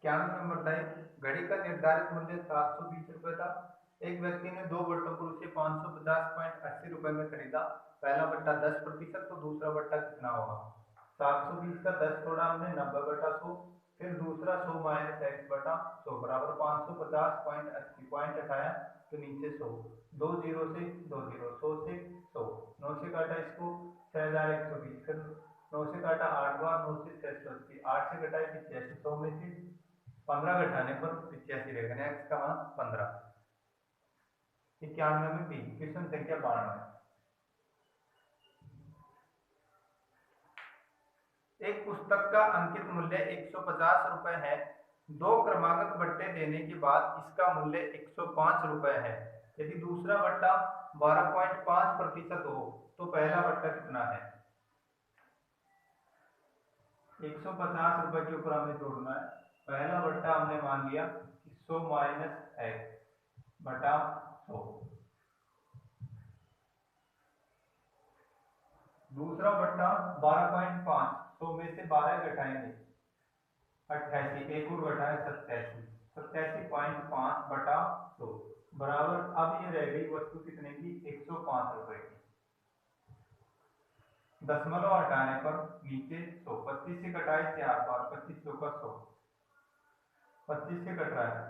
91 number बताइए, घड़ी का निर्धारित मूल्य 720 रुपए था। एक व्यक्ति ने दो बट्टों को उसे 550.80 रुपए में खरीदा। पहला बट्टा 10%, तो दूसरा बट्टा कितना होगा? 720 का 10 छोड़ा हमने, 90/100, फिर दूसरा 100 माइनस एक्स बटा 100 बराबर 550.80, पॉइंट हटाया तो नीचे 100, 2 जीरो से 2 जीरो, 100 से 100, 9 से काटा इसको 6120, फिर 9 से काटा 8 बार, 9 से 680, 8 से घटाए 85, 100 में से 15 घटाने पर 85 रहेगा। एक्स का मान 15। 91 में बी। क्वेश्चन संख्या 92। एक पुस्तक का अंकित मूल्य 150 रुपए है। दो क्रमागत बट्टे देने के बाद इसका मूल्य 105 रुपए है। यदि दूसरा बट्टा 12.5% हो तो पहला बट्टा कितना है? 150 रुपए के ऊपर हमें जोड़ना है। पहला बट्टा हमने मान लिया कि 100 माइनस एक्स बटा 100। दूसरा बट्टा 12.5, 100 में से 12 घटाएंगे 88, एक और घटाए 87, 87.5 बटा 100 बराबर, अब ये रह गई वस्तु कितने की? 105 रुपए की। दशमलव हटाने पर नीचे 100, 25 से घटाए 4 बार, 25 चौका 100, 25 से घट रहा है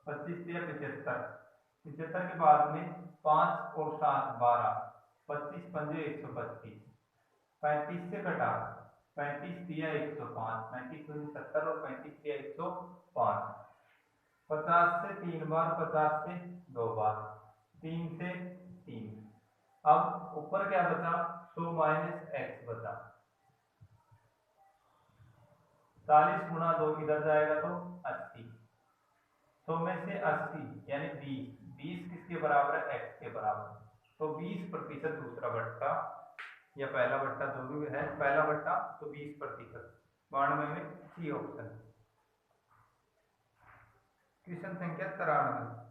25 से 75, 75 के बाद में 5 और 7 12, 25 पंजे 125, 35 से घटा 35 दिया 105, 35 दूनी 70 और 35 दिया 105, 50 से 3 बार, 50 से 2 बार, 3 से 3। अब ऊपर क्या बचा? 100 माइनस एक्स बचा। 40 गुणा 2 इधर जाएगा तो 80, 100 में से 80 यानी 20, 20 किसके बराबर है? एक्स के बराबर। तो 20% दूसरा बट्टा या पहला बट्टा जो भी है, पहला बट्टा तो 20%। 92 में सी ऑप्शन। क्वेश्चन संख्या 93।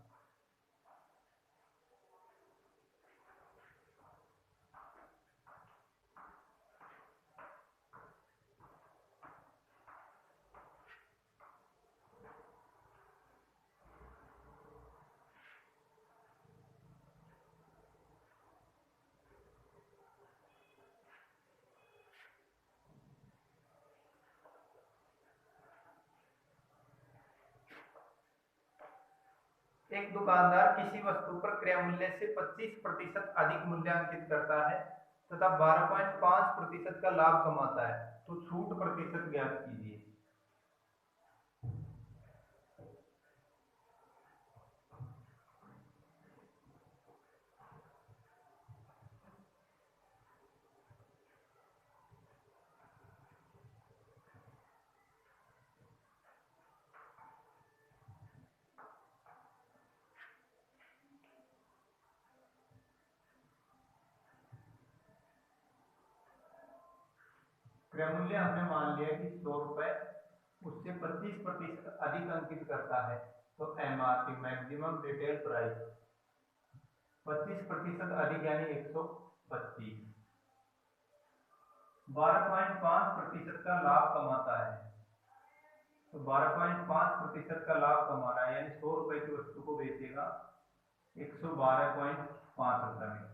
एक दुकानदार किसी वस्तु पर क्रय मूल्य से 25% अधिक मूल्य अंकित करता है तथा 12.5% का लाभ कमाता है, तो छूट प्रतिशत ज्ञात कीजिए। क्रय मूल्य हमने मान लिया कि 100 रुपए, उससे 25% अधिक अंकित करता है, तो एमआरपी मैक्सिमम रिटेल प्राइस 25% अधिक यानी 125। 12.5% का लाभ कमाता है, तो 12.5% का लाभ कमा रहा है यानी 100 रुपए की वस्तु को बेचेगा 112.5 रुपए में।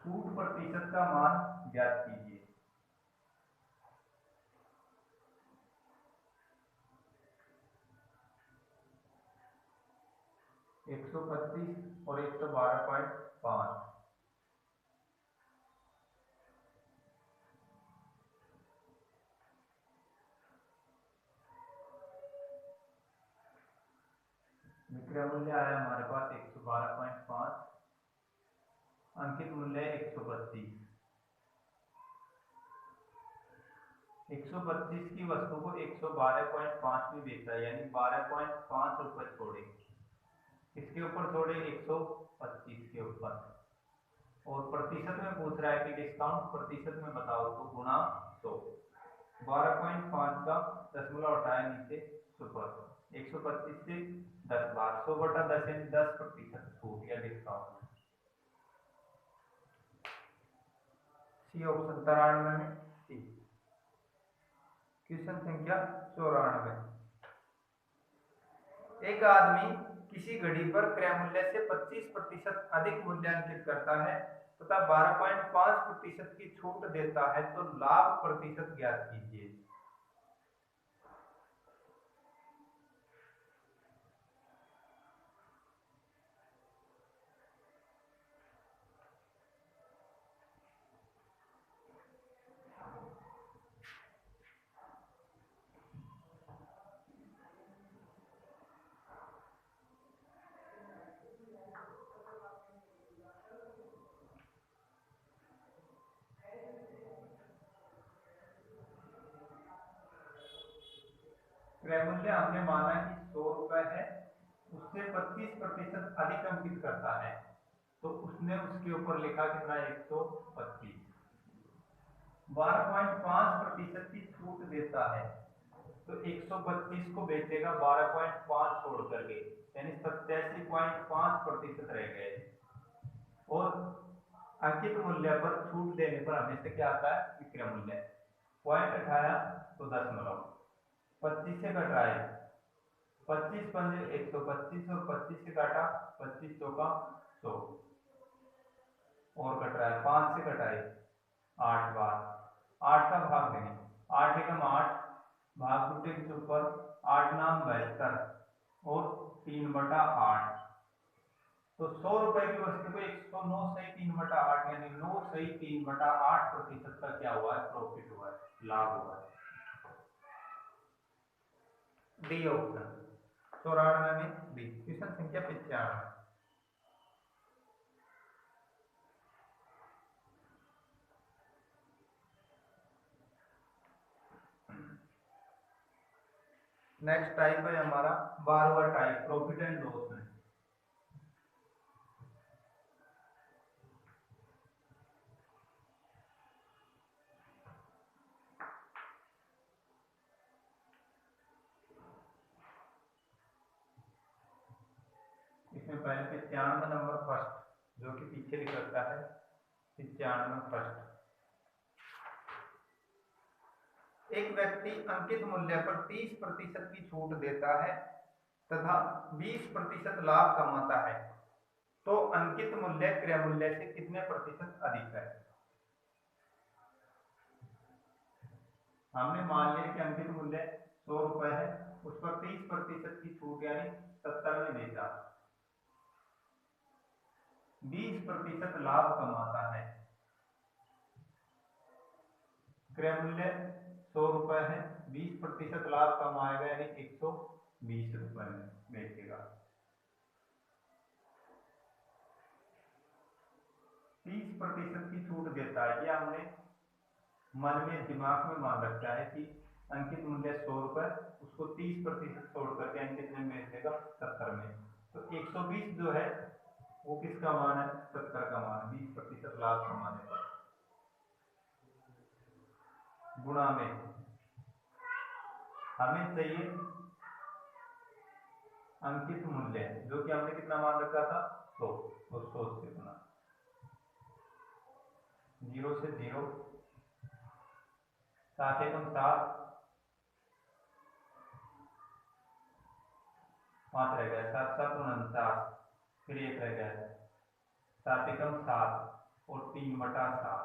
छूट प्रतिशत का मान ज्ञात कीजिए। एक 125 और 112.5। विक्रय मूल्य आया हमारे पास 112.5, अंकित मूल्य 125। 125 की वस्तु को 112.5 में बेचा यानी 12.5 रुपए छोड़े, इसके ऊपर छोड़े 125 के ऊपर, और प्रतिशत में पूछ रहा है कि डिस्काउंट प्रतिशत में बताओ, तो गुणा 100। 12.5 का दशमलव हटाए नीचे सुपर, 125 से 10 बार, 100/10 यानी 10% छूट या डिस्काउंट। सी ऑप्शन 93 में सी। क्वेश्चन संख्या 94। एक आदमी किसी घड़ी पर क्रय मूल्य से 25% अधिक मूल्यांकित करता है तथा 12.5% की छूट देता है तो लाभ प्रतिशत ज्ञात कीजिए। क्रय मूल्य हमने माना कि 100 रुपए है, उससे 25% अधिक अंकित करता है तो उसने उसके ऊपर लिखा कितना 125। 12.5% की छूट देता है तो 125 को बेचेगा 12.5 छोड़ करके, यानी 87.5% रह गए। और अंकित मूल्य पर छूट देने पर हमेशा क्या आता है विक्रय मूल्य। पॉइंट उठाया तो 10 25 से घट रहा है 25 पंजे 125 और 25 से काटा 25 चौका 100 और कट रहा है 5 से घटाए 8 बार 8 का भाग देंगे 8 एकम 8 भाग टूटे के ऊपर 8 नाम 72 और 3/8 तो 100 रुपए की वस्तु को 109 सही 3/8 यानी 9 सही 3/8% का क्या हुआ है प्रॉफिट हुआ है, लाभ हुआ है। डी ऑप्शन 94 में डी। क्वेश्चन संख्या 95। नेक्स्ट टाइप है हमारा 12वां टाइप प्रॉफिट एंड लॉस में। इसमें पहले 95 नंबर फर्स्ट जो कि पीछे लिख रखा है 95 फर्स्ट। एक व्यक्ति अंकित मूल्य पर 30% की छूट देता है तथा 20% लाभ कमाता है तो अंकित मूल्य क्रय मूल्य से कितने प्रतिशत अधिक है। हमने मान लिया कि अंकित मूल्य 100 रुपए है, उस पर 30% की छूट यानी 70 में बेचा, 20% लाभ कमाता है। क्रय मूल्य 100 रुपए है, 20% लाभ कमाएगा यानी 120 रुपए में बेचेगा। 30% की छूट देता है, ये हमने मन में दिमाग में मान रखा है कि अंकित मूल्य 100 रुपए, उसको 30% छोड़ करके अंकित में बेच देगा 70 में, तो 120 जो है वो किसका मान है 70 का मान, 20% लाभ कमाने पर गुणा में हमें चाहिए अंकित मूल्य जो कि हमने कितना मान रखा था 100, तो 100 से गुणा 0 से 0 7 एकम 7 5 रह गया 7 7 49 फिर 1 रह गया 7 एकम 7 और 3/7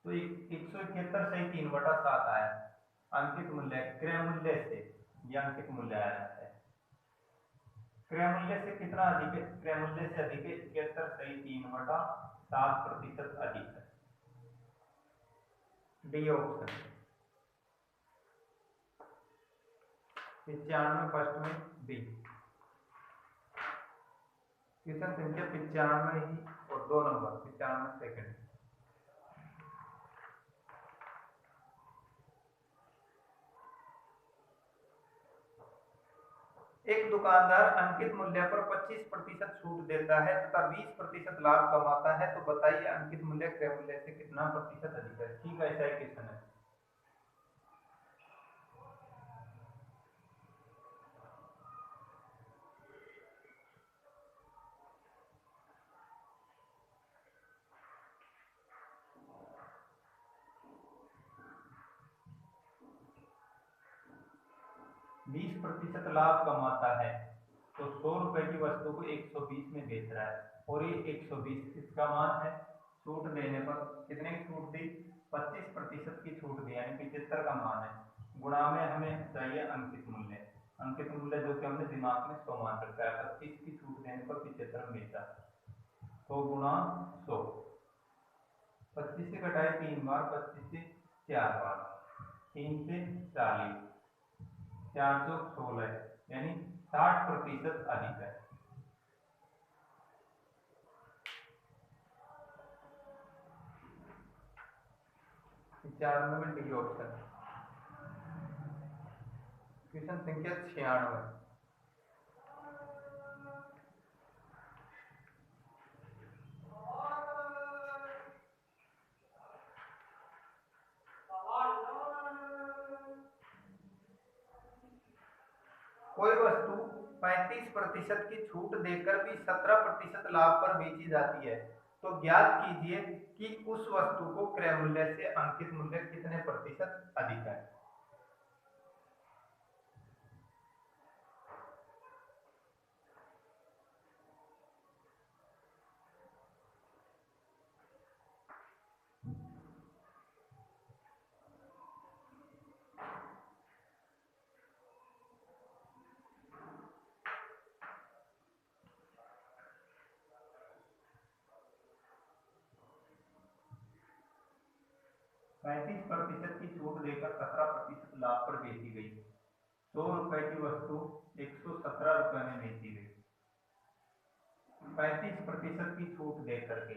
तो 171 सही 3/7 आया अंकित मूल्य क्रय मूल्य से। यह अंकित मूल्य आया है, क्रय मूल्य से कितना अधिक है, क्रय मूल्य से अधिक है 71 सही 3/7% अधिक है। डी ऑप्शन 95 फर्स्ट में डी। क्वेश्चन संख्या 95 ही और 2 नंबर 95 सेकंड। एक दुकानदार अंकित मूल्य पर 25% छूट देता है तथा 20% लाभ कमाता है तो बताइए अंकित मूल्य क्रय मूल्य से कितना प्रतिशत अधिक है। ठीक है, ऐसा ही क्वेश्चन है। बीस 20% लाभ कमाता है तो 100 रुपए की वस्तु को 120 में बेच रहा है और ये 120 इसका मान है। छूट देने पर कितने की छूट दी? 25% की छूट दी, यानी 75 का मान है। गुणा में हमें चाहिए अंकित मूल्य। अंकित मूल्य जो कि हमने दिमाग में 100 मान रखा है। 25 की छूट देने पर 75 बेचा, तो गुणा 100। 25 से घटाए 3 बार, 25 से 4 बार, 3 से 40, 416, यानी 60% अधिक है। 95 में डी ऑप्शन। क्वेश्चन संख्या 96। कोई वस्तु 35% की छूट देकर भी 17% लाभ पर बेची जाती है, तो ज्ञात कीजिए कि उस वस्तु को क्रय मूल्य से अंकित मूल्य कितने प्रतिशत अधिक है। पैंतीस प्रतिशत की छूट देकर 17% लाभ पर बेची गई। 100 रुपए की वस्तु 117 रुपए में बेची गई। 35% की छूट दे करके,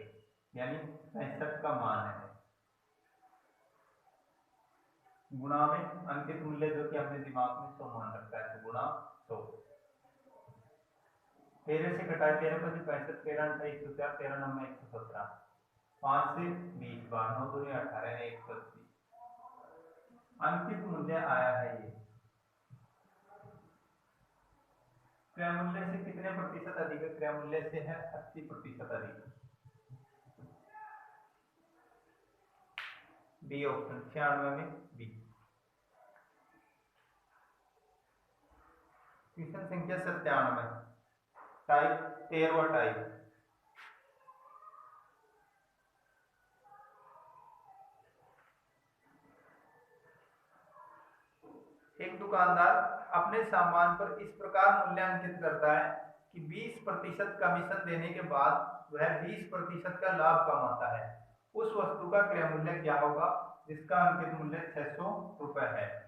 यानी 65 का मान है। गुणा में अंकित मूल्य जो कि हमने दिमाग में 100 मान रखा है, तो गुणा 100। 13 से घटाए 13 25 65, 13 104, 13 9 117, 5 से 20 बार, 9 2 18, 180। अंकित मूल्य आया है ये। क्रय मूल्य से कितने प्रतिशत अधिक है? क्रय मूल्य से है 80% अधिक। बी ऑप्शन, 96 में बी। क्वेश्चन संख्या 97, टाइप 13वां टाइप। एक दुकानदार अपने सामान पर इस प्रकार मूल्यांकित करता है कि 20% कमीशन देने के बाद वह 20% का लाभ कमाता है। उस वस्तु का क्रय मूल्य क्या होगा जिसका अंकित मूल्य 600 रुपए है?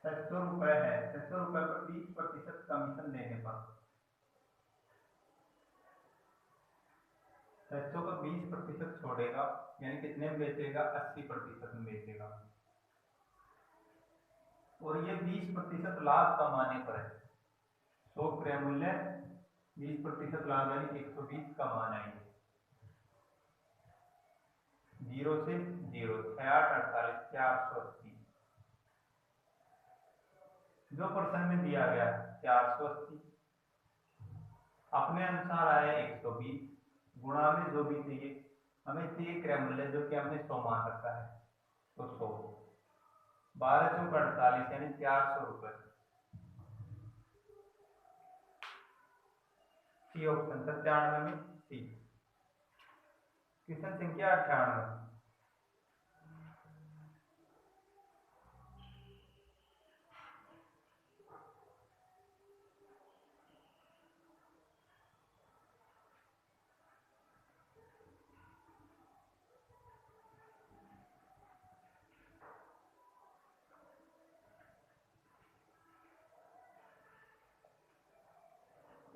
₹600 है। 600 रुपए पर 20% कमीशन देने पर 600 का 20% छोड़ेगा, यानी कितने में बेचेगा? 80% में बेचेगा। और ये 20% लाभ कमाने पर है। 100 क्रय मूल्य, 20% लाभ, यानी 120 कमाना है। 0 से 0, 68 48, 480। जो पर्सन में दिया गया 480, अपने अनुसार आया 120, गुणा में जो भी चाहिए हमें चाहिए क्रय मूल्य जो कि हमने 100 मान रखा है, तो 100, 12 चौक 48, यानी 400 रुपए। सी ऑप्शन, 97 में सी। क्वेश्चन संख्या 98।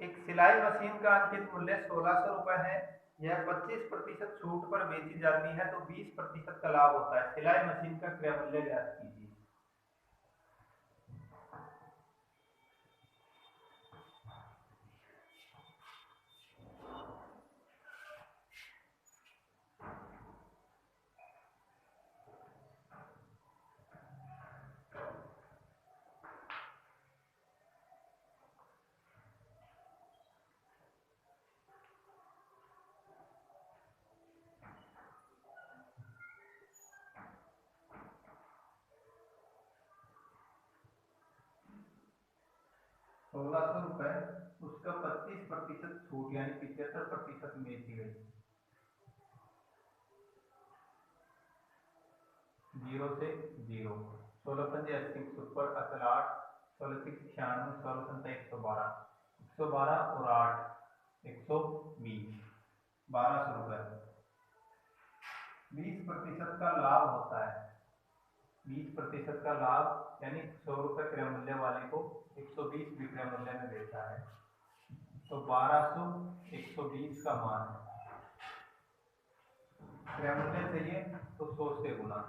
एक सिलाई मशीन का अंकित मूल्य 1600 रुपए है। यह 25% छूट पर बेची जाती है, तो 20% का लाभ होता है। सिलाई मशीन का क्रय मूल्य ज्ञात कीजिए। 1600 रुपए, उसका 25% छूट यानी 75% में बेची गई। 0 से 0, 16 सुपर असल 8, 16 96, 16 112, 112 और 8 120, 1200 रुपए। 20% का लाभ होता है। 20% का लाभ यानी 100 रुपए क्रय मूल्य वाले को 120 विक्रय मूल्य में बेचा है, तो 1200 120 का मान है। क्रय मूल्य चाहिए तो 100 से गुना,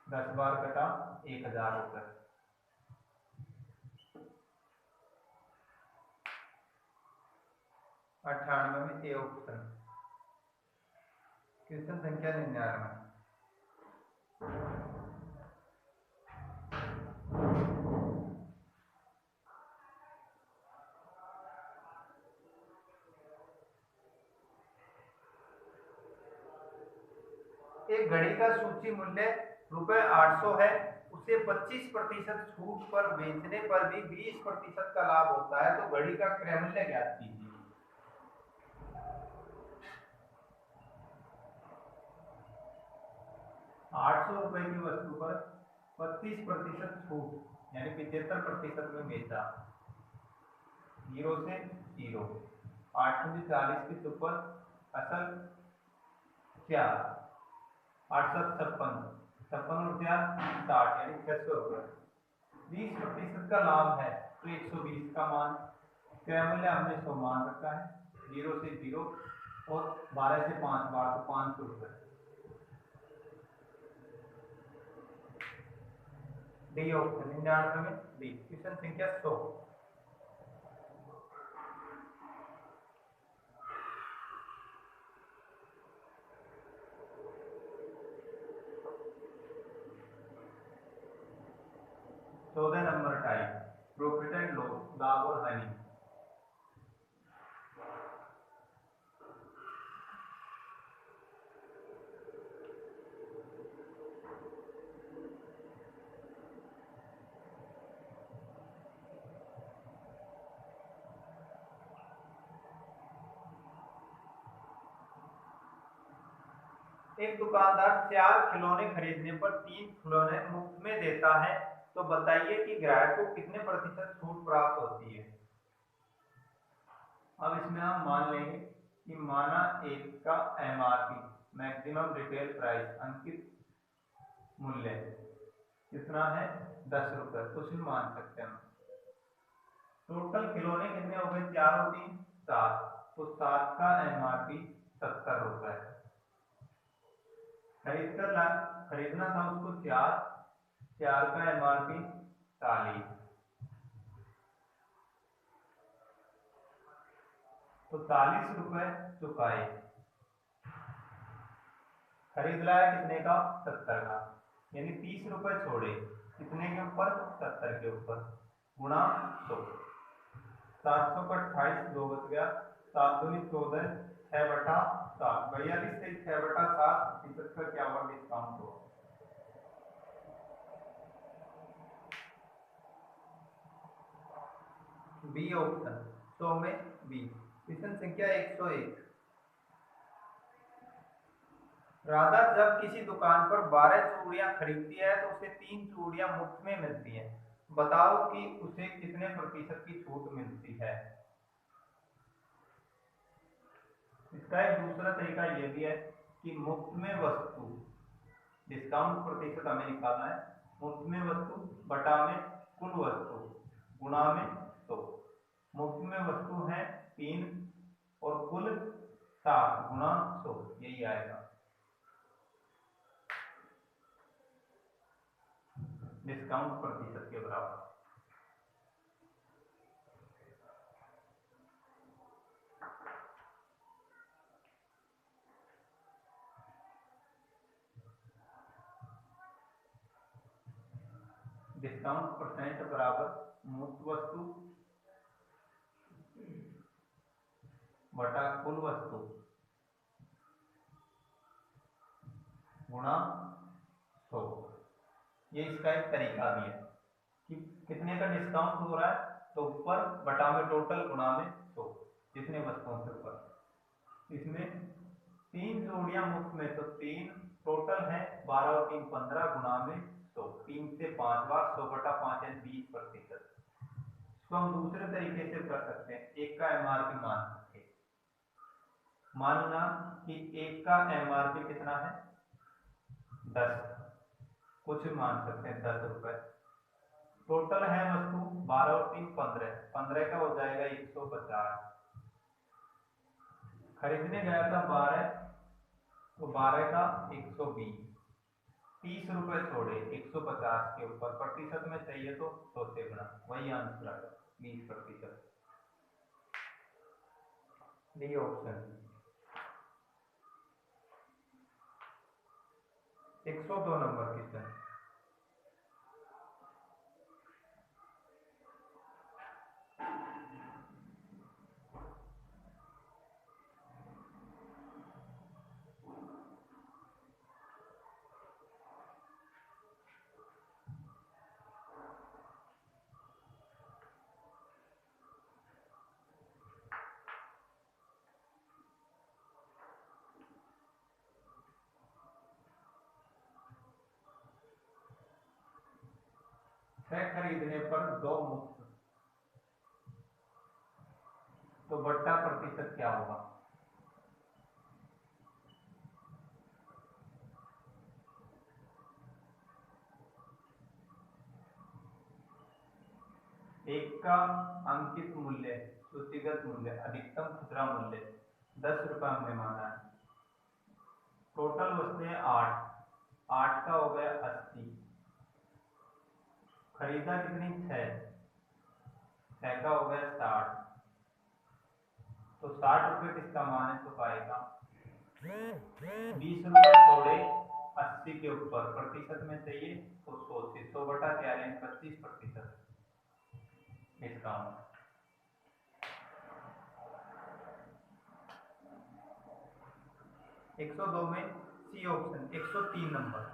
10 बार कटा 1000 रुपए। अट्ठानवे में ए ऑप्शन। क्वेश्चन संख्या 99। एक घड़ी का सूची मूल्य ₹800 है, उसे 25% छूट पर बेचने पर भी 20% का लाभ होता है, तो घड़ी का क्रय मूल्य ज्ञात कीजिए। 800 रुपए की वस्तु पर 25% छूट यानी 75% में बेचा, 0 से 0, 840 की सुपर असल 4, 856, 56 और 4 60 यानी 600 रुपए। 20% का लाभ है तो 120 का मान, क्रय मूल्य हमने 100 मान रखा है, 0 से 0 और 12 से 5 बार तो 500 रुपए। डी ऑप्शन 99 में डी। क्वेश्चन संख्या 100। चौदह number type profit and loss, लाभ और हानि। एक दुकानदार 4 खिलौने खरीदने पर 3 खिलौने मुफ्त में देता है, तो बताइए कि ग्राहक को कितने प्रतिशत छूट प्राप्त होती है। अब इसमें हम मान लेंगे कि माना एक का एमआरपी मैक्सिमम रिटेल प्राइस अंकित मूल्य कितना है 10 रुपए, तो उसमें मान सकते हैं। टोटल खिलौने कितने हो गए 4 और 3 7, तो 7 का एमआरपी 70 रुपए। खरीदना था उसको 4 का एमआरपी 40, तो 40 रुपए चुकाए। खरीद लाया कितने का 70 का, यानी 30 रुपए छोड़े कितने के ऊपर 70 के ऊपर, गुणा 100। 700 का 28 2 बच गया, 7 दूनी 14, 6/7, 42 से 6/7 प्रतिशत का क्या हुआ डिस्काउंट हुआ। बी ऑप्शन 100 में बी। क्वेश्चन संख्या 101। राधा जब किसी दुकान पर 12 चूड़ियां खरीदती है तो उसे 3 चूड़ियां मुफ्त में मिलती हैं, बताओ कि उसे कितने प्रतिशत की छूट मिलती है। इसका एक दूसरा तरीका यह भी है कि मुफ्त में वस्तु, डिस्काउंट प्रतिशत हमें निकालना है, मुफ्त में वस्तु बटा में कुल वस्तु गुणा में 100। मुफ्त में वस्तु है 3 और कुल 7 गुणा 100, यही आएगा डिस्काउंट प्रतिशत के बराबर। डिस्काउंट परसेंट बराबर मुफ्त वस्तु बटा कुल वस्तु गुणा 100, ये इसका एक तरीका भी है। कितने का डिस्काउंट हो रहा है, तो ऊपर बटा में टोटल गुणा में 100, जितने वस्तुओं से ऊपर। इसमें 3 जोड़ियां मुफ्त में, तो 3 टोटल है 12 और 3 15 गुणा में 100, 3 से 5 बार 100 बटा 5 है 20%। इसको हम दूसरे तरीके से कर सकते हैं, एक का एमआरपी मान सकते हैं। मानना कि एक का एमआरपी कितना है 10, कुछ मान सकते हैं 10 रुपए। टोटल है वस्तु 12 और 3 15, 15 का हो जाएगा 150। खरीदने गया था 12, तो 12 का 120, 30 रुपए छोड़े 150 के ऊपर, प्रतिशत में चाहिए तो 100 से गुणा, वही आंसर आएगा 20%। D option. 102 number question. खरीदने पर 2 मुफ्त, तो बट्टा प्रतिशत क्या होगा। एक का अंकित मूल्य, सूचीगत मूल्य, अधिकतम खुदरा मूल्य 10 रुपए हमने माना है। टोटल वस्तुएं 8, 8 का हो गया 80, खरीदा कितनी 6 का हो गया 60, तो 60 रुपए किसका मान है, तो पाएगा 20 रुपए छोड़े 80 के ऊपर, प्रतिशत में चाहिए तो 100 से 100 बटा क्या है 25% डिस्काउंट। एक 102 में सी ऑप्शन। 103 नंबर।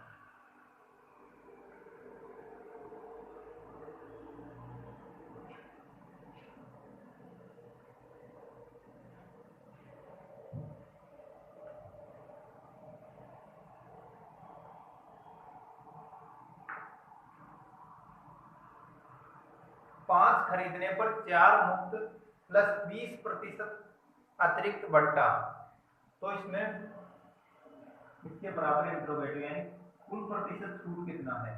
पांच खरीदने पर 4 मुफ्त प्लस 20% अतिरिक्त बट्टा, तो इसमें इसके बराबर इंट्रोगेटिव यानी कुल प्रतिशत छूट कितना है,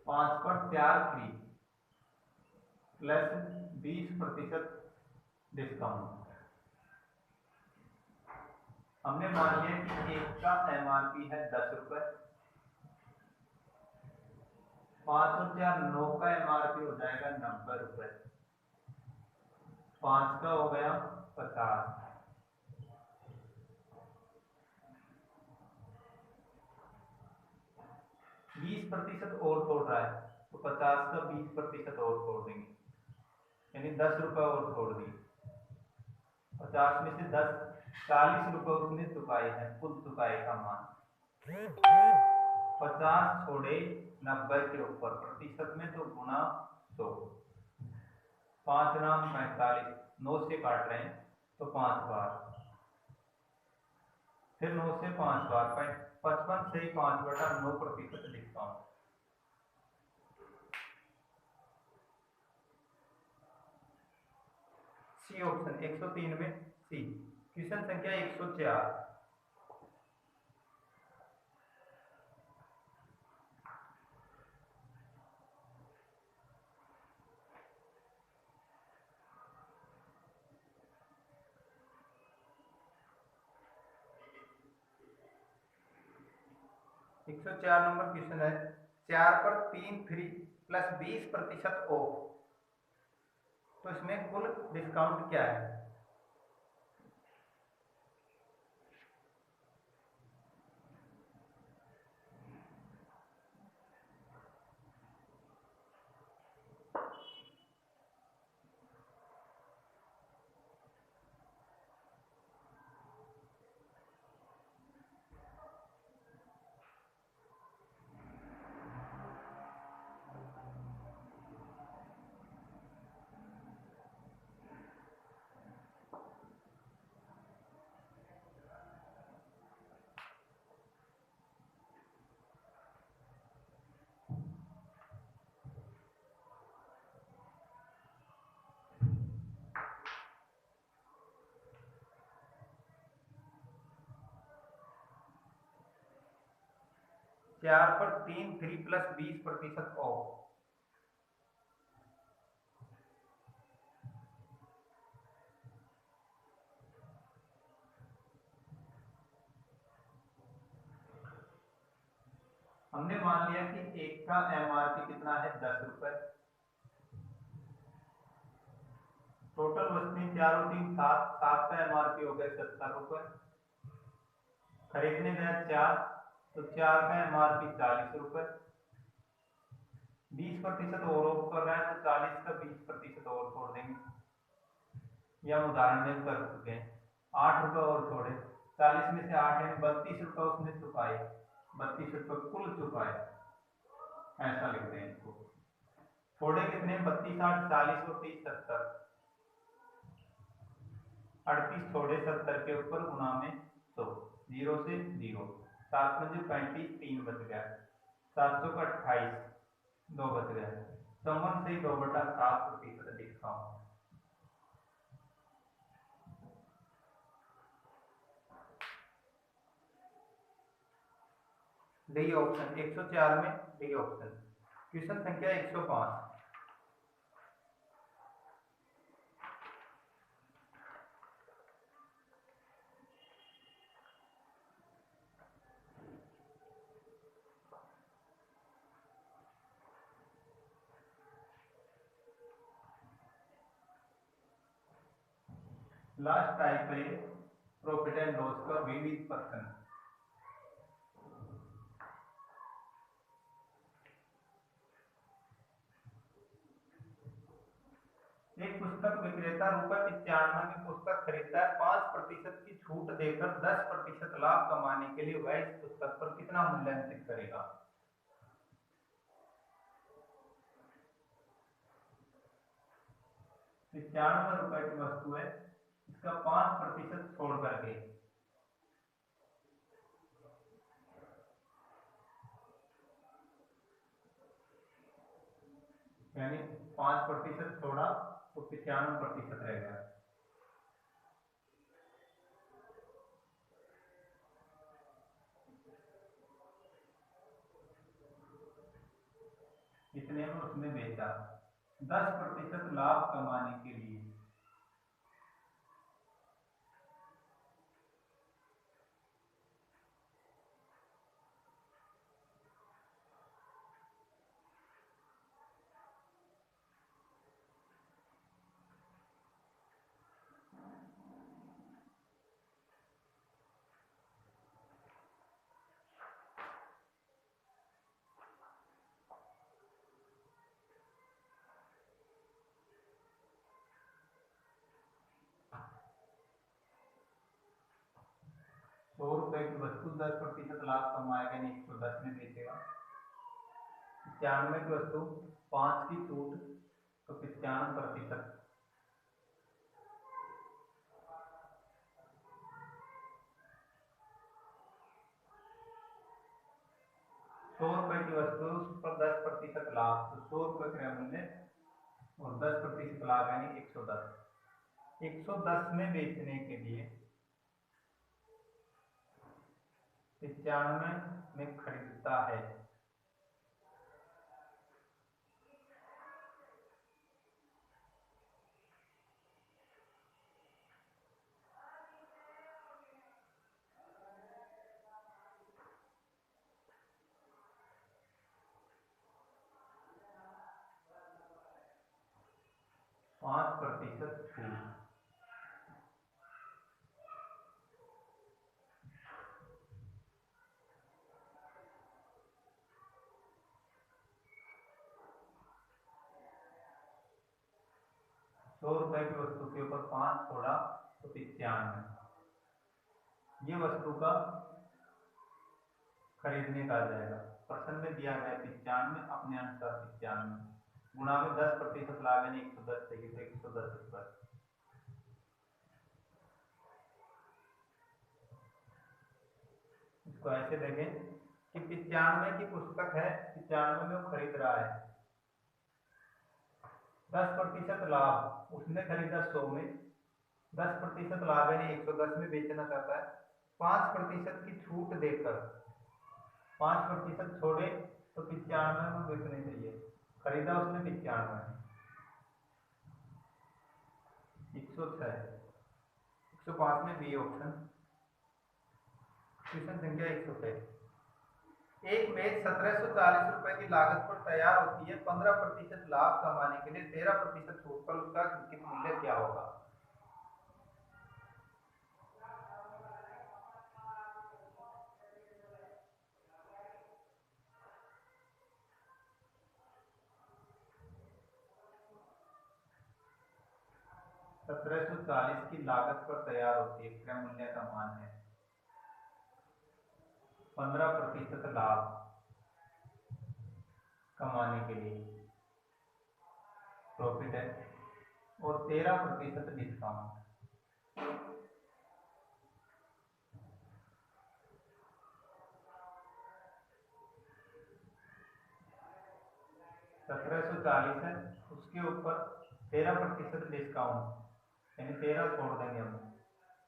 5 पर 4 फ्री प्लस 20% डिस्काउंट। हमने मान लिया कि एक का एमआरपी है 10 रुपए, 5 और 4 9 का एमआरपी हो जाएगा 90 रुपए, 5 का हो गया 50, 20% और छोड़ रहा है, तो 50 का 20% और छोड़ देंगे, यानी 10 रुपए और छोड़ दिए। 50 में से 10, 40 रुपए उसने चुकाए हैं, कुल चुकाए का मान 50 छोड़े 90 के ऊपर, प्रतिशत में तो गुणा 100, 5 नाम 45, 9 से काट रहे हैं तो 5 बार, फिर 9 से 5 बार, 55 से 5 बटा 9% डिस्काउंट। C option. 103 में सी। क्वेश्चन संख्या 104। एक 104 नंबर क्वेश्चन है, 4 पर 3 फ्री प्लस 20% ऑफ, तो इसमें कुल डिस्काउंट क्या है। 4 पर 3 फ्री प्लस 20% ऑफ। हमने मान लिया कि एक का एमआरपी कितना है 10 रुपए, टोटल वस्तुएं 4 और 3 7, 7 का एमआरपी हो गया 70 रुपए, खरीदने गया 4 तो 4 का एमआरपी 40 रुपए, 20% और ऑफ कर रहा है तो 40 का 20% और छोड़ देंगे, या उदाहरण में कर चुके हैं। 8 रुपए और छोड़े, 40 में से 8 है 32 रुपए उसने चुकाए, 32 रुपए कुल चुकाए, ऐसा लिखते हैं इसको। छोड़े कितने, 32 8 40 और 30 70, 38 छोड़े 70 के ऊपर गुना में 100, 0 से 0, 7 में 35 3 बच गया, 700 का 28 2 बच गया, संबंध से 2/7% डिस्काउंट। डी ऑप्शन 104 में डी ऑप्शन। क्वेश्चन संख्या 105। लास्ट टाइप है प्रॉफिट एंड लॉस का विविध प्रश्न। एक पुस्तक विक्रेता ₹95 में पुस्तक खरीदता है, 5% की छूट देकर 10% लाभ कमाने के लिए वह इस पुस्तक पर कितना मूल्यांकित करेगा। ₹95 की वस्तु है, इसका 5% छोड़ करके यानी 5% छोड़ा तो 95% रह गया। इतने में उसने बेचा, 10% लाभ कमाने के लिए। ₹100 की वस्तु 10% लाभ कमाएगा, यानी 110 में बेचेगा। 95 की वस्तु 5 की छूट तो 95%। ₹100 की वस्तु पर 10% लाभ, तो ₹100 क्रय मूल्य और 10% लाभ यानी 110। 110 में बेचने के लिए 95 में खरीदता है। ₹5 छूट, ₹100 की वस्तु के ऊपर 5 छोड़ा तो 95। ये वस्तु का खरीदने का आ जाएगा। प्रश्न में दिया गया 95, अपने अनुसार 95 गुणा में 10% लाभ यानी 110 चाहिए तो 110 रुपए। इसको ऐसे देखें कि 95 की पुस्तक है, 95 में वो खरीद रहा है, 10% लाभ, उसने खरीदा 100 में, 10% लाभ यानी 110 में बेचना चाहता है, 5% की छूट देकर 5% छोड़े तो 95 में बिकने चाहिए, खरीदा उसने 95, 106, 105 में बी ऑप्शन। क्वेश्चन संख्या 106, एक मेज 1740 रुपए की लागत पर तैयार होती है, 15% लाभ कमाने के लिए 13% छूट पर उसका अंकित मूल्य क्या होगा? ₹1740 की लागत पर तैयार होती है, क्रय मूल्य का मान है 15% लाभ कमाने के लिए प्रॉफिट है और 13% डिस्काउंट। ₹1740 है, उसके ऊपर 13% डिस्काउंट, यानी 13 छोड़ देंगे हम,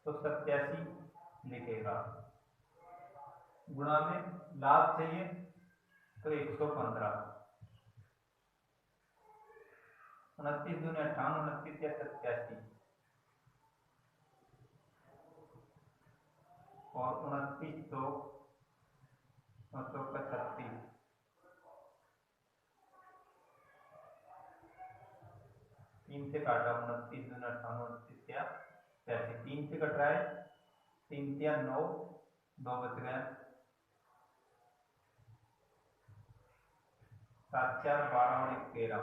तो 87 लिखेगा, गुणा में लाभ चाहिए तो 115, 29 दूनी 58, 29 या 87 और 29 तो 935, 3 से काटा, 29 दूनी 58, 29 या 87, 3 से कट रहा है, 3 या 9, 2 बच गया, 7 4 12 और 1 13,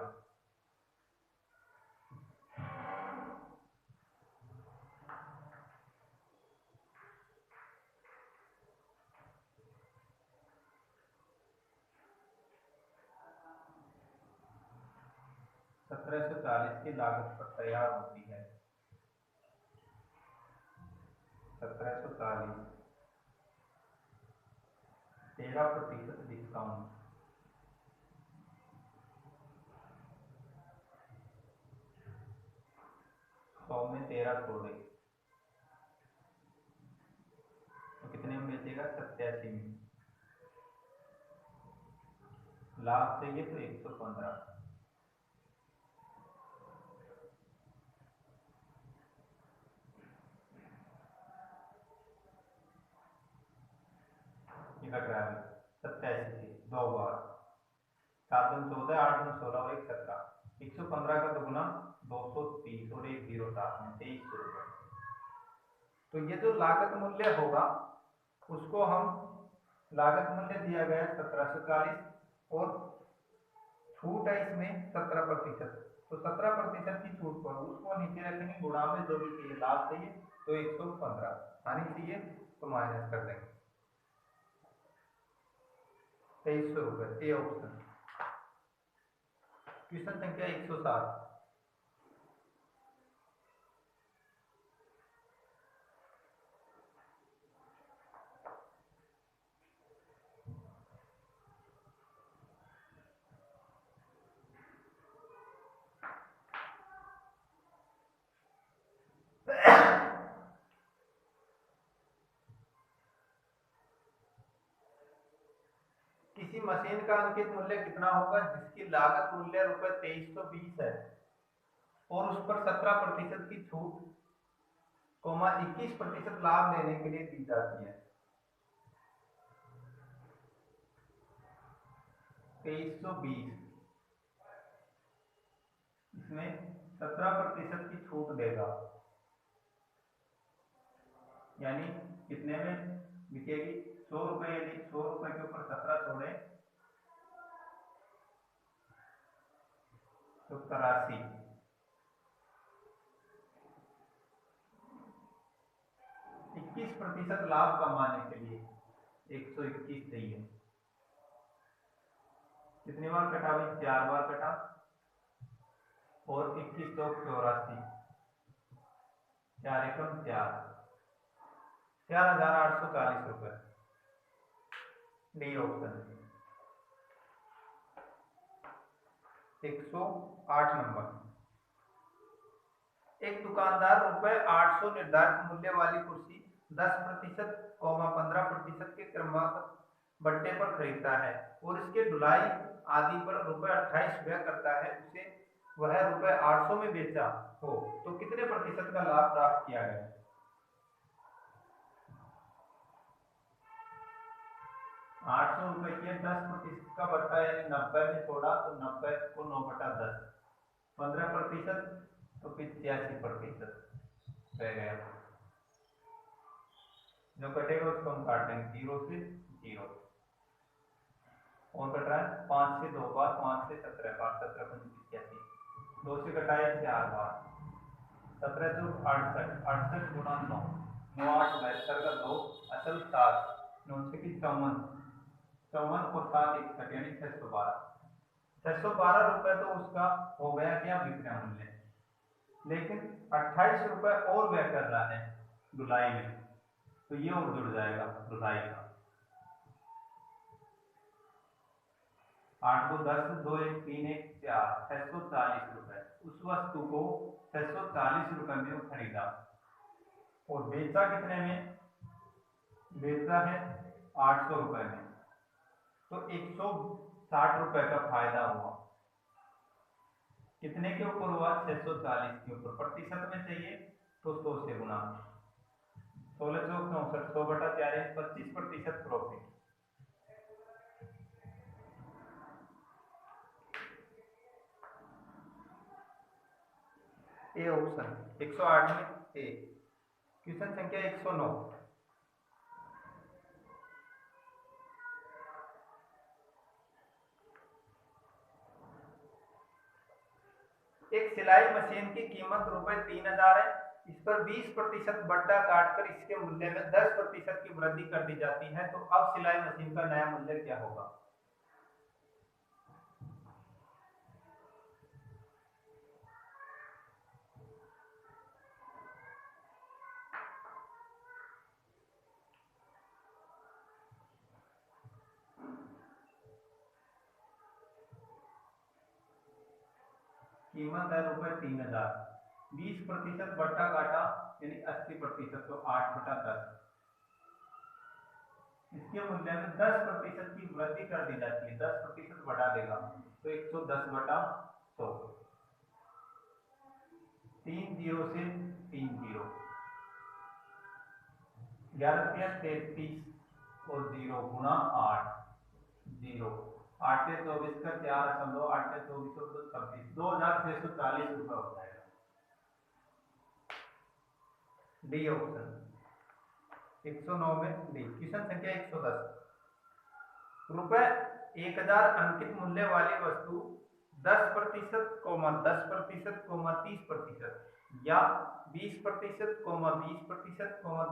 ₹1740 की लागत पर तैयार होती है, 1740, 13% डिस्काउंट, सौ में 13 छोड़े तो कितने में बेचेगा? 87 में। लाभ चाहिए तो 115, ये कट रहा है 87 से 2 बार, 7 दूनी 14, 8 दूनी 16 और 1 17, 115 का दोगुना 230 और 1 0 7 में 2300 रुपये। तो ये जो लागत मूल्य होगा उसको हम, लागत मूल्य दिया गया 1740 और छूट है इसमें 17%, तो 17% की छूट पर उसको नीचे रखेंगे, गुणा में जो भी चाहिए, लाभ चाहिए तो 115, आनी चाहिए तो माइनस कर देंगे, 2300 रुपये, ए ऑप्शन। क्वेश्चन संख्या 107, किसी मशीन का अंकित मूल्य कितना होगा जिसकी लागत मूल्य ₹2320 है और उस पर 17% की छूट, 21% लाभ लेने के लिए दी जाती है। 2320, इसमें 17% की छूट देगा, यानी कितने में बिकेगी? 100 रुपए, यदि 100 रुपए के ऊपर 17 छोड़े तो 83, 21% लाभ कमाने के लिए 121 चाहिए, कितनी बार कटा भाई? 4 बार कटा और 21 तो 84, 4 एकम 4, 4840 रुपए, डी ऑप्शन। 108 नंबर, एक दुकानदार ₹800 निर्धारित मूल्य वाली कुर्सी 10%, 15% के क्रमशः बट्टे पर खरीदता है और इसके ढुलाई आदि पर ₹28 व्यय करता है, उसे वह ₹800 में बेचा हो तो कितने प्रतिशत का लाभ प्राप्त किया गया? 800 रुपए की 10% का बट्टा यानी 90 में छोड़ा तो 90 को 9/10, 15% तो 85% रह गया। जो कटेगा उसको हम काट देंगे 0 से 0 और कट रहा है 5 से 2 बार, 5 से 17 बार, 17 पंच 85, 2 से कटाए 4 बार, 17 तो 68, 68 गुणा 9, 9 8 72 का 2 असल 7, 9 से 54, 54 और 7 61 यानी 612, 612 रुपए तो उसका हो गया क्या विक्रय मूल्य, लेकिन 28 रुपए और व्यय कर रहा है धुलाई में, तो ये और जुड़ जाएगा धुलाई का। 8 2 10, 2 1 3 1 4, 640 रुपए। उस वस्तु को 640 रुपए में वो खरीदा और बेचा कितने में? बेचा है 800 रुपए में, तो 160 रुपए का फायदा हुआ। कितने के ऊपर हुआ? 640 के ऊपर। प्रतिशत में चाहिए तो 100 से गुना, 16 चौक 64, 100/4 25% प्रॉफिट। ए ऑप्शन 108 में ए। क्वेश्चन संख्या 109। एक सिलाई मशीन की कीमत ₹3000 है, इस पर 20% बट्टा काटकर इसके मूल्य में 10% की वृद्धि कर दी जाती है, तो अब सिलाई मशीन का नया मूल्य क्या होगा? कीमत है ₹3000, 20% बट्टा काटा यानी 80%, तो 8/10, इसके मूल्य में 10% की वृद्धि कर दी जाती है, 10% बढ़ा देगा तो 110/100, 3 0 से 3 0, 11 33 और 0 गुणा 8, 0 8 से 24 का 4 8 से 24 और 26, 2640 रुपए हो जाएगा। डी ऑप्शन 109 में डी। क्वेश्चन संख्या 110। रुपए 1000 अंकित मूल्य वाली वस्तु 10%, 10%, 30% या 20%, 20%,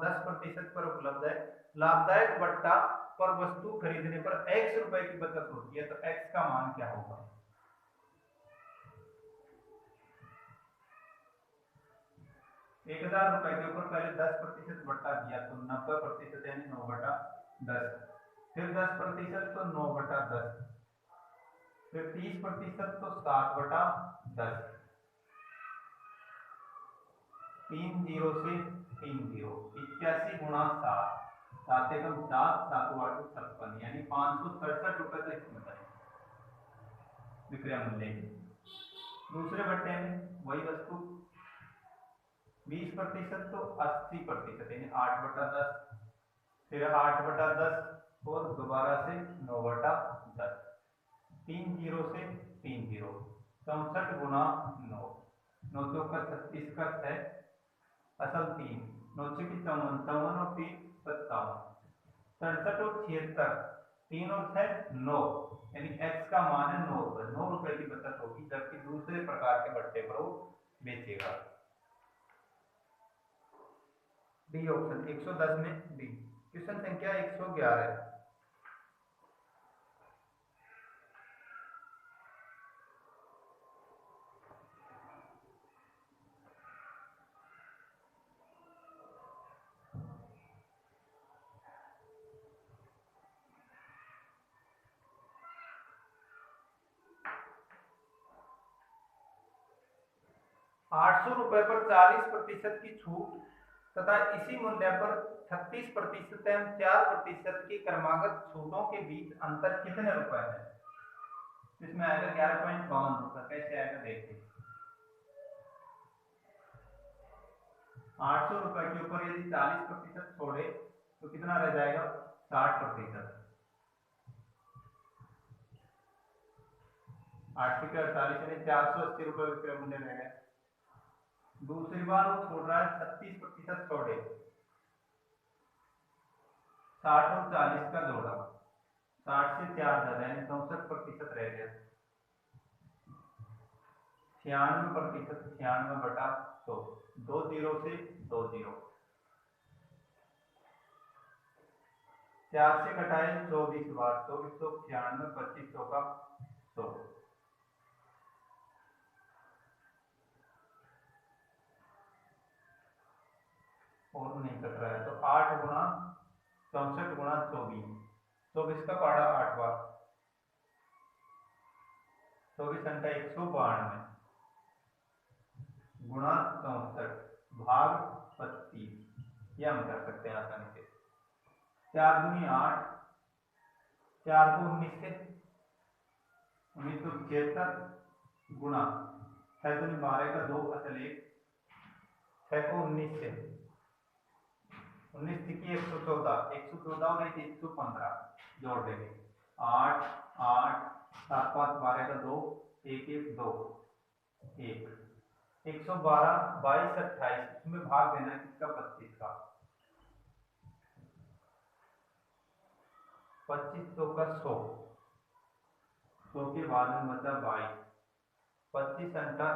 10% पर उपलब्ध है। लाभदायक बट्टा पर वस्तु खरीदने पर x रुपए की बचत होती है, तो x का मान क्या होगा? 1000 रुपए के ऊपर पहले 10% बट्टा दिया तो 90% यानी 9/10, फिर 10% तो 9/10, फिर 30% तो 7/10, 3 0 से 3 0, 81 गुणा 7, 7 एकम 7, 7 8 56 यानी 567 रुपए तो इसमें बने विक्रय मूल्य। दूसरे बट्टे में वही वस्तु 20% तो 80% यानी 8/10, फिर 8/10 और दोबारा से 9/10, 3 0 से 3 0, 64 गुणा 9, 9 चौका 36 का 6, असल 3, 9 6 54, 54 और 3 57, 67 और 76, 3 और 6 9, यानी x का मान है 9 रुपए। 9 रुपए की बचत होगी, जबकि दूसरे प्रकार के बट्टे पर वो बेचेगा। डी ऑप्शन 110 में डी। क्वेश्चन संख्या 111। 800 रुपए पर 40% की छूट तथा इसी मूल्य पर 36% एवं 4% की क्रमागत छूटों के बीच अंतर कितने रुपए है? इसमें आएगा 11.52 रुपए। कैसे आएगा देखिए, 800 रुपए के ऊपर यदि 40% छोड़े तो कितना रह जाएगा? 60%। 8 के 48 यानी 480 रुपए विक्रय मूल्य रह गए। दूसरी बार वो छोड़ रहा है 36% छोड़े, 60 और 40 का जोड़ा, 60 से 4 ज्यादा यानी 64% रह गया। 96%, 96/100, 2 जीरो से 2 जीरो। 4 से घटाए 24 बार, 2496, 25 का 100। और नहीं कट रहा है तो 8 गुणा 64 गुणा 24, 24 का पाड़ा 8 बार, 24 घंटा 192 गुणा 64 भाग 25, यह हम कर सकते हैं आसानी से। 4 दूनी 8, 4 को 19 से 1975 गुणा 6 दूनी 12 का 2 असल 1, 6 को 19 से 19 की 114, 114 और 115 जोड़ देंगे, 8 8 7 5 12 का 2, 1 1 2 1, 112 22 28, इसमें भाग देना है किसका? 25 का। 25 का 100, 100 के बाद में बचा 22, 25 अंटा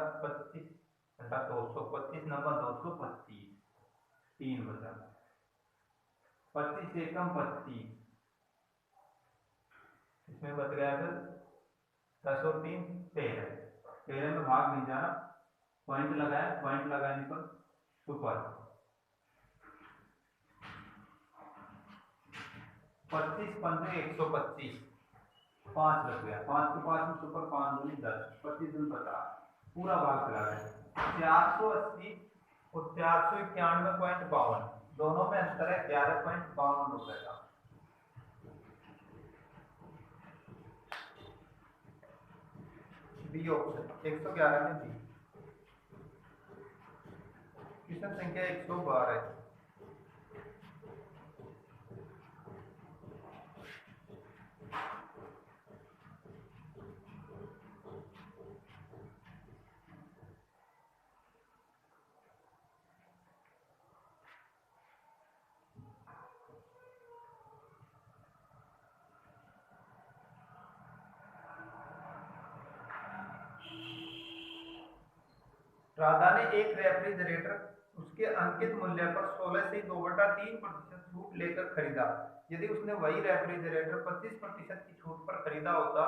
200, 25 नंबर 225, 3 बचा, 25 एकम 25, इसमें बच गया फिर 10 और 3 13, 13 में भाग नहीं जाना, पॉइंट लगाया, पॉइंट लगाने पर सुपर 25 15 125, 5 लग गया, 5 के 5 में सुपर 5 दूनी 10, 25 दूनी 50, पूरा भाग चला गया। 480 और 491.52, दोनों में अंतर है 11.52 रुपए का। बी ऑप्शन 111 में बी। क्वेश्चन संख्या 112। राधा ने एक रेफ्रिजरेटर उसके अंकित मूल्य पर 16 से 2/3% छूट लेकर खरीदा। यदि उसने वही रेफ्रिजरेटर 25% की छूट पर खरीदा होता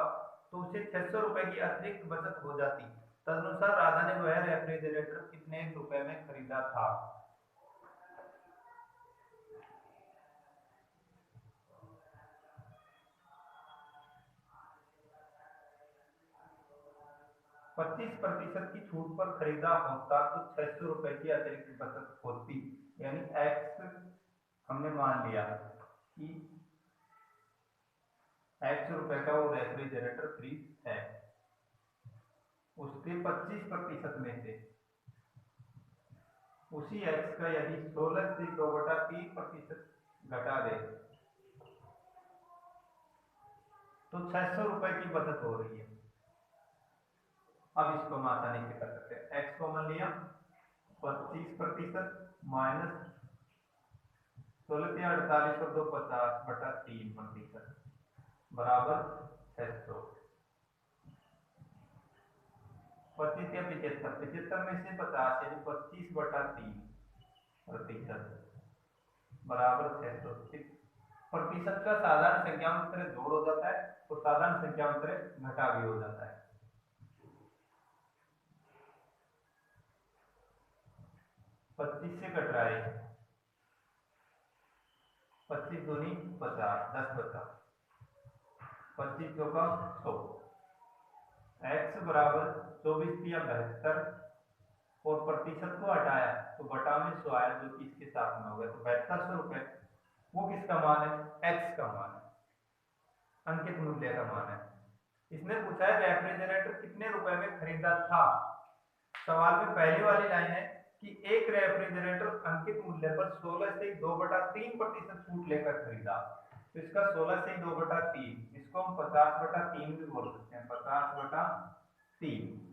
तो उसे 600 रुपए की अतिरिक्त बचत हो जाती। तदनुसार राधा ने वह रेफ्रिजरेटर कितने रुपए में खरीदा था? पच्चीस प्रतिशत की छूट पर खरीदा होता तो 600 रुपए की अतिरिक्त बचत होती, यानी एक्स हमने मान लिया कि एक्स रुपए का वो रेफ्रिजरेटर फ्री है, उसके 25% में से उसी एक्स का यदि 16 से 2/3% घटा दे तो 600 रुपए की बचत हो रही है। अब इसको हम आसानी से कर सकते हैं, एक्स कॉमन लिया, 25% माइनस 16 से 48 और 2 50/3% बराबर 600। 25 या 75, 75 में से 50 यानी 25/3% बराबर 600। प्रतिशत का साधारण संख्या में तरह जोड़ हो जाता है और साधारण संख्या में तरह घटा भी हो जाता है। 25 से कट रहा है, 25 दूनी 50, 10 बचा, 25 चौका 100, एक्स बराबर 24 या 72 और प्रतिशत को हटाया तो बटा में 100 आया, जो कि इसके साथ में हो गया, तो 7200 रुपए वो किसका मान है, एक्स का मान है, अंकित मूल्य का मान है। इसने पूछा है रेफ्रिजरेटर कितने रुपए में खरीदा था। सवाल में पहली वाली लाइन है कि एक रेफ्रिजरेटर अंकित मूल्य पर 16 से 2/3% छूट लेकर खरीदा, तो इसका 16 से 2/3, इसको हम 50/3 भी बोल सकते हैं, 50/3।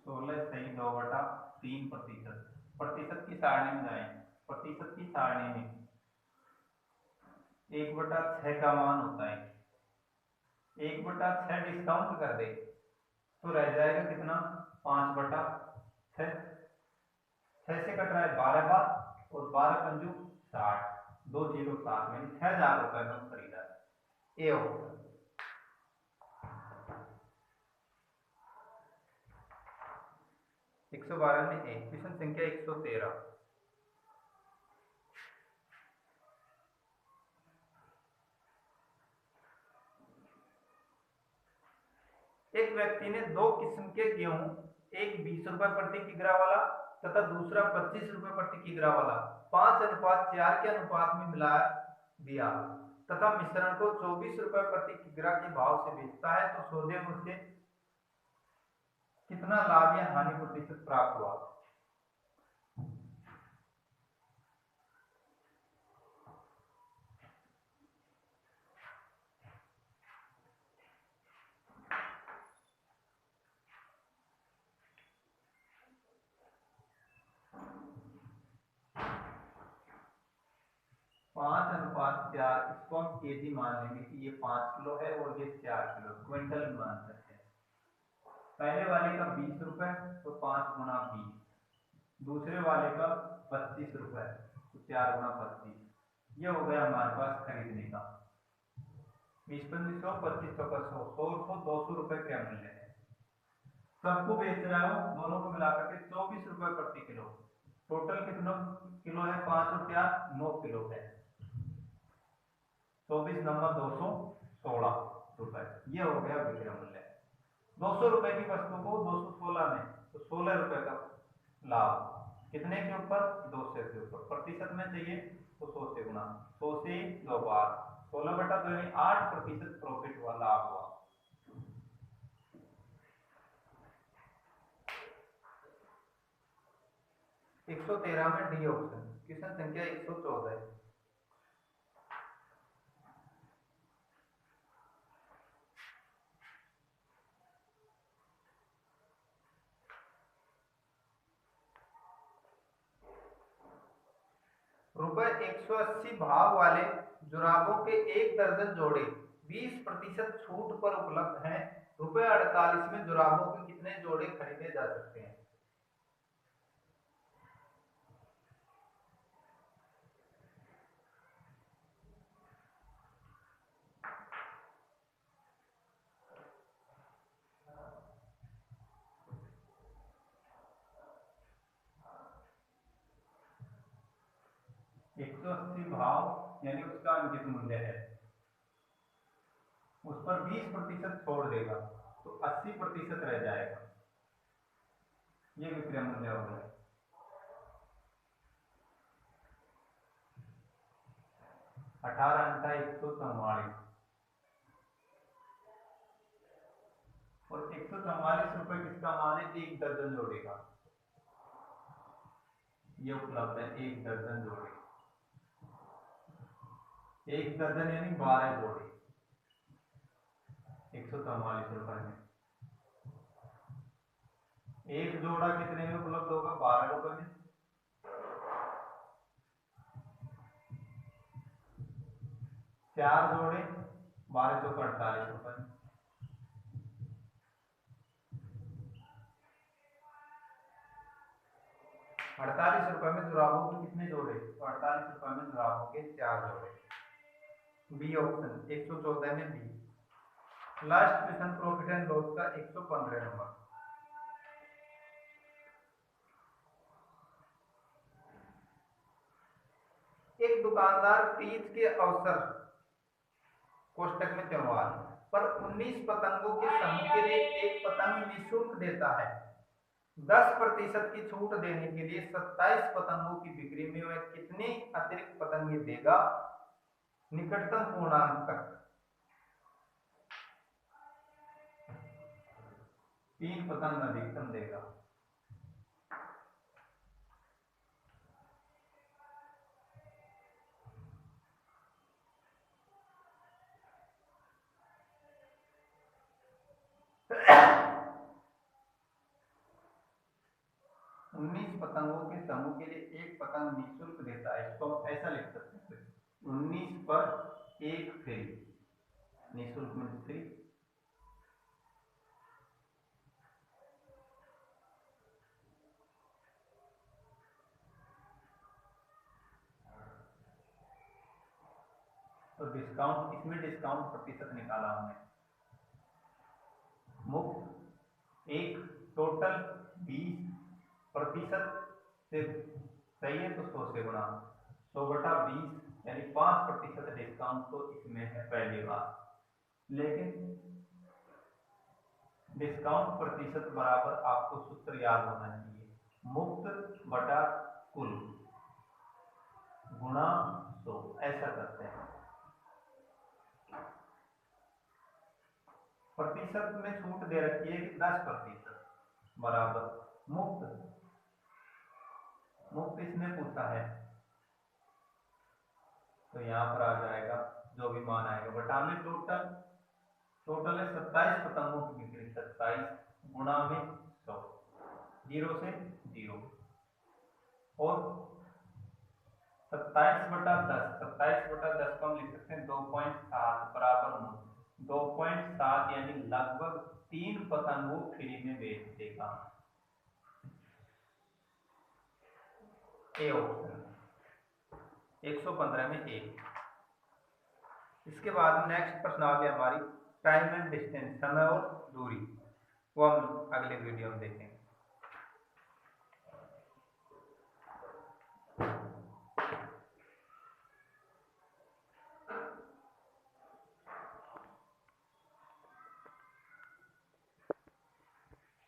16 सही 2/3%। प्रतिशत की सारणी में जाए, प्रतिशत की सारणी में 1/6 का मान होता है, 1/6 डिस्काउंट कर दे तो रह जाएगा कितना, 5/6। 6 से कट रहा है 12 बार, और 12 पंजू 60, 207 में 6000 रुपए में खरीदा है। A option. 112 में एक, क्वेश्चन संख्या 113। एक व्यक्ति ने दो किस्म के गेहूं, एक 20 रुपए प्रति किग्रा वाला तथा दूसरा 25 रुपए प्रति किग्रा वाला 5:4 के अनुपात में मिला दिया तथा मिश्रण को 24 रुपए प्रति किग्रा के भाव से बेचता है, तो सौदे में उसे कितना लाभ या हानि प्रतिशत प्राप्त हुआ। 5:4, इसको हम केजी मान लेंगे कि ये 5 किलो है और ये 4 किलो, क्विंटल में मान सकते हैं। पहले वाले का 20 रुपए, तो 5 गुना 20, दूसरे वाले का 25 रुपए, तो 4 गुना 25, ये हो गया हमारे पास खरीदने का। 20-25 25 का 100, 100 200 रुपए के मूल्य है। सबको बेच रहा हूँ, दोनों को मिलाकर के 24 रुपए प्रति किलो। टोटल कितना किलो है, 5 और 4 9 किलो है, 24 नंबर 216 रुपए, ये हो गया विक्रय मूल्य। 200 रुपए की वस्तु को 216 में, तो 16 रुपए का लाभ, कितने के ऊपर, 200 के ऊपर। प्रतिशत में चाहिए तो 100 से गुना, 100 से 2 बार, 16/2 यानी 8% प्रॉफिट हुआ, लाभ हुआ। एक 113 में डी ऑप्शन, क्वेश्चन संख्या 114। रुपए 180 भाव वाले जुराबों के 1 दर्जन जोड़े 20% छूट पर उपलब्ध हैं। रुपए 48 में जुराबों के कितने जोड़े खरीदे जा सकते हैं। एक 180 भाव यानी उसका अंकित मूल्य है, उस पर 20% छोड़ देगा तो 80% रह जाएगा, ये विक्रय मूल्य हो गया। 18 144, और 144 रुपए किसका मान है, 1 दर्जन जोड़े का, ये उपलब्ध है 1 दर्जन जोड़े, 1 दर्जन यानी 12 जोड़े 144 रुपए में। एक जोड़ा कितने में उपलब्ध होगा, 12 रुपए में। 4 जोड़े 12 चौक 48 रुपए में। ₹48 में जुराबों के कितने जोड़े, तो ₹48 में जुराबों के 4 जोड़े। बी ऑप्शन 114 में B. Last question profit and loss का 115 नंबर। एक दुकानदार तीज के अवसर कोष्टक में त्योहार पर 19 पतंगों के समूह के लिए एक पतंग निःशुल्क देता है। 10% की छूट देने के लिए 27 पतंगों की बिक्री में वह कितने अतिरिक्त पतंगे देगा निकटतम पूर्णांक तक? 3 पतंग अधिकतम देगा। पतंगों के समूह के लिए एक पतंग निःशुल्क देता है, इसको हम ऐसा लिख सकते हैं 19 पर 1 फ्री, निःशुल्क में फ्री। तो डिस्काउंट, इसमें डिस्काउंट प्रतिशत निकाला हमने। मुफ्त 1 टोटल 20% से सही है तो 100 से गुणा 100/20 यानी 5% डिस्काउंट तो इसमें है पहली बात। लेकिन डिस्काउंट प्रतिशत बराबर आपको सूत्र याद होना चाहिए, मुफ्त बटा कुल गुणा 100, ऐसा करते हैं। प्रतिशत में छूट दे रखी है कि 10% बराबर मुफ्त इसने पूछा है तो यहाँ पर आ जाएगा जो भी मान आएगा बटा में टोटल है 27 पतंगों की बिक्री, 27 गुणा में 100, 0 से 0 और 27/10, 27/10 को हम लिख सकते हैं 2.7 बराबर 2.7 यानी लगभग 3 पतंगों फ्री में बेच देगा। ए ऑप्शन 115 में ए। इसके बाद नेक्स्ट प्रश्नावली हमारी टाइम एंड डिस्टेंस, समय और दूरी, वो हम अगले वीडियो में देखेंगे।